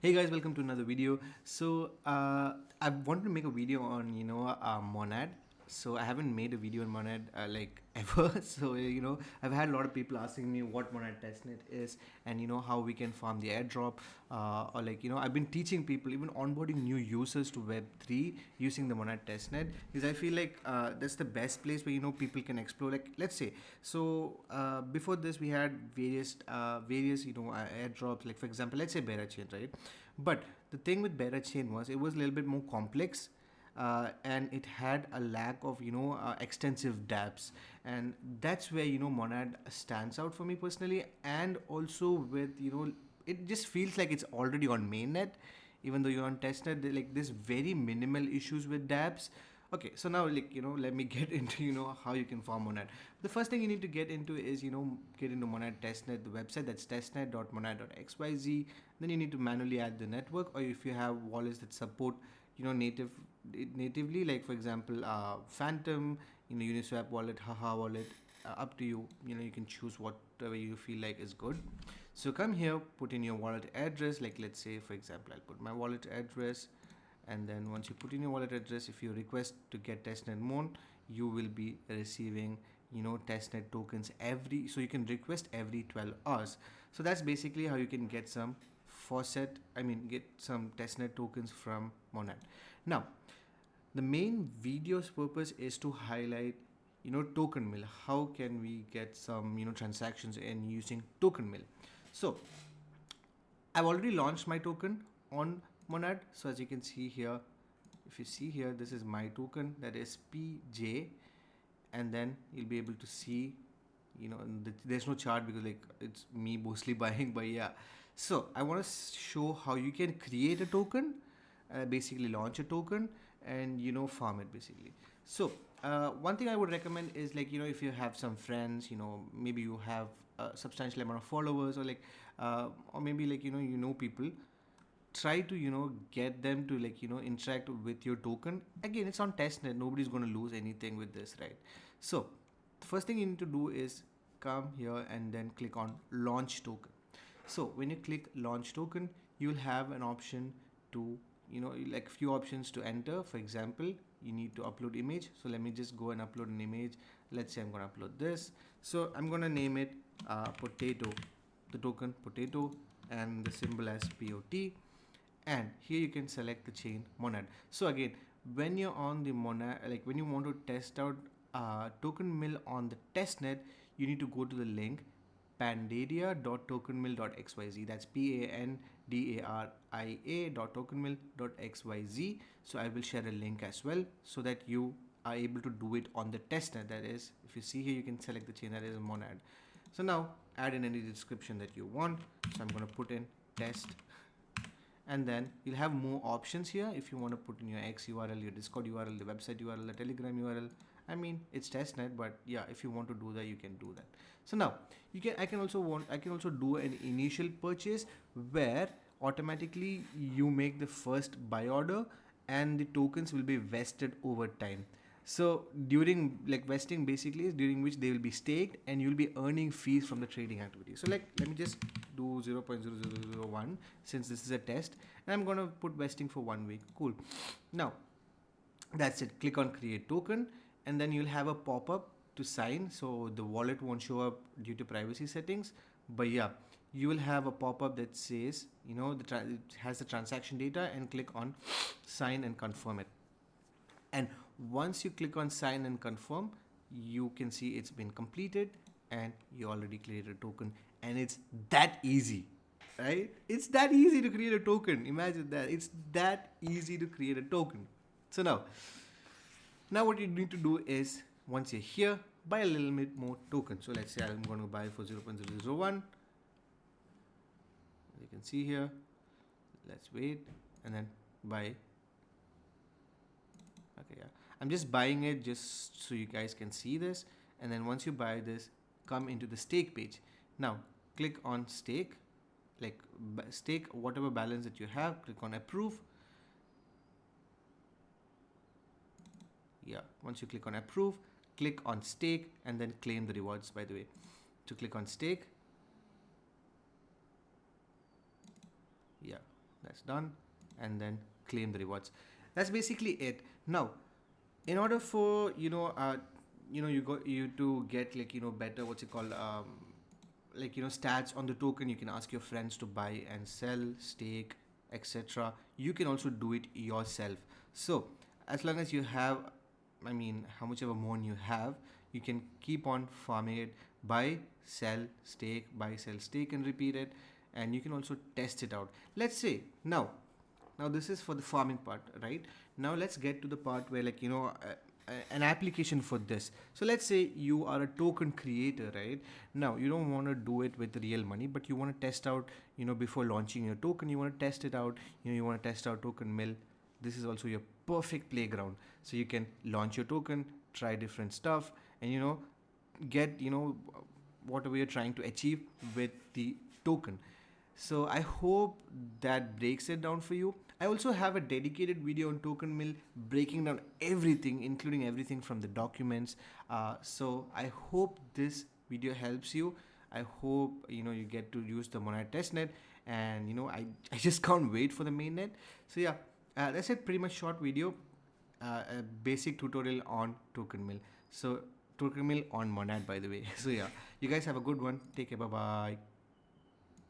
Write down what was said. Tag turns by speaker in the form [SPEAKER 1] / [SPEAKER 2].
[SPEAKER 1] Hey guys, welcome to another video. I wanted to make a video on MONAD. So I haven't made a video on MONAD like ever. I've had a lot of people asking me what MONAD testnet is and how we can farm the airdrop or I've been teaching people, even onboarding new users to Web3 using the MONAD testnet, because I feel like that's the best place where people can explore. Like let's say, before this we had various airdrops, like for example, let's say Bearer chain, right? But the thing with Bearer chain was it was a little bit more complex, and it had a lack of extensive dApps, and that's where MONAD stands out for me personally. And also with it just feels like it's already on mainnet, even though you're on testnet. Like there's very minimal issues with dApps. Okay, so now let me get into how you can farm MONAD. The first thing you need to get into is get into MONAD testnet, the website. That's testnet.monad.xyz. Then you need to manually add the network, or if you have wallets that support natively, like for example Phantom, Uniswap wallet, Haha wallet, up to you. You can choose whatever you feel like is good. So come here, put in your wallet address. Like let's say for example I'll put my wallet address, and then once you put in your wallet address, if you request to get testnet mon, you will be receiving testnet tokens every, so you can request every 12 hours. So that's basically how you can get some faucet, get some testnet tokens from MONAD. Now the main video's purpose is to highlight token mill. How can we get some transactions in using token mill? So I've already launched my token on MONAD. So as you can see here, if you see here, this is my token, that is PJ, and then you'll be able to see, there's no chart because like it's me mostly buying, but yeah. So I want to show how you can create a token, basically launch a token, and farm it basically. So one thing I would recommend is like if you have some friends, maybe you have a substantial amount of followers, or or maybe like people, try to get them to interact with your token. Again, it's on testnet, nobody's going to lose anything with this, right? So the first thing you need to do is come here and then click on launch token. So when you click launch token, you'll have an option to like few options to enter. For example, you need to upload image. So let me just go and upload an image. Let's say I'm going to upload this. So I'm going to name it potato, the token potato, and the symbol as POT. And here you can select the chain MONAD. So again, when you're on the MONAD, like when you want to test out token mill on the testnet, you need to go to the link pandaria.tokenmill.xyz. That's pandaria.tokenmill.xyz. So I will share a link as well so that you are able to do it on the testnet. That is, if you see here, you can select the chain that is a MONAD. So now add in any description that you want. So I'm going to put in test, and then you'll have more options here. If you want to put in your X URL, your Discord URL, the website URL, the Telegram URL. It's testnet, but yeah, if you want to do that, you can do that. So now I can also do an initial purchase where automatically you make the first buy order, and the tokens will be vested over time. So during like vesting basically is during which they will be staked and you'll be earning fees from the trading activity. So like let me just do 0.0001 since this is a test, and I'm gonna put vesting for 1 week. Cool. Now that's it. Click on create token, and then you'll have a pop-up to sign. So the wallet won't show up due to privacy settings, but yeah, you will have a pop-up that says it has the transaction data, and click on sign and confirm it. And once you click on sign and confirm, you can see it's been completed and you already created a token. And it's that easy, right? It's that easy to create a token. Imagine that. It's that easy to create a token. So now what you need to do is, once you're here, buy a little bit more token. So let's say I'm going to buy for 0.001. As you can see here, let's wait and then buy. Okay, yeah, I'm just buying it just so you guys can see this. And then once you buy this, come into the stake page. Now click on stake, like stake whatever balance that you have. Click on approve. Yeah, once you click on approve, click on stake, and then claim the rewards, by the way. To click on stake, yeah, That's done. And then claim the rewards. That's basically it. Now, in order for you to get like better, what's it called, like stats on the token, you can ask your friends to buy and sell, stake, etc. You can also do it yourself. So as long as you have, I mean, how much of a mon you have, you can keep on farming it, buy, sell, stake, buy, sell, stake, and repeat it. And you can also test it out. Let's say now this is for the farming part, right? Now let's get to the part where like an application for this. So let's say you are a token creator, right? Now you don't want to do it with real money, but you want to test out, before launching your token, you want to test it out. You want to test out token mill. This is also your perfect playground. So you can launch your token, try different stuff, and get whatever you're trying to achieve with the token. So I hope that breaks it down for you. I also have a dedicated video on token mill breaking down everything, including everything from the documents. So I hope this video helps you. I hope you get to use the MONAD testnet, and I just can't wait for the mainnet. So yeah, that's it. Pretty much short video, a basic tutorial on token mill. So token mill on MONAD, by the way. So yeah, you guys have a good one. Take care. Bye bye.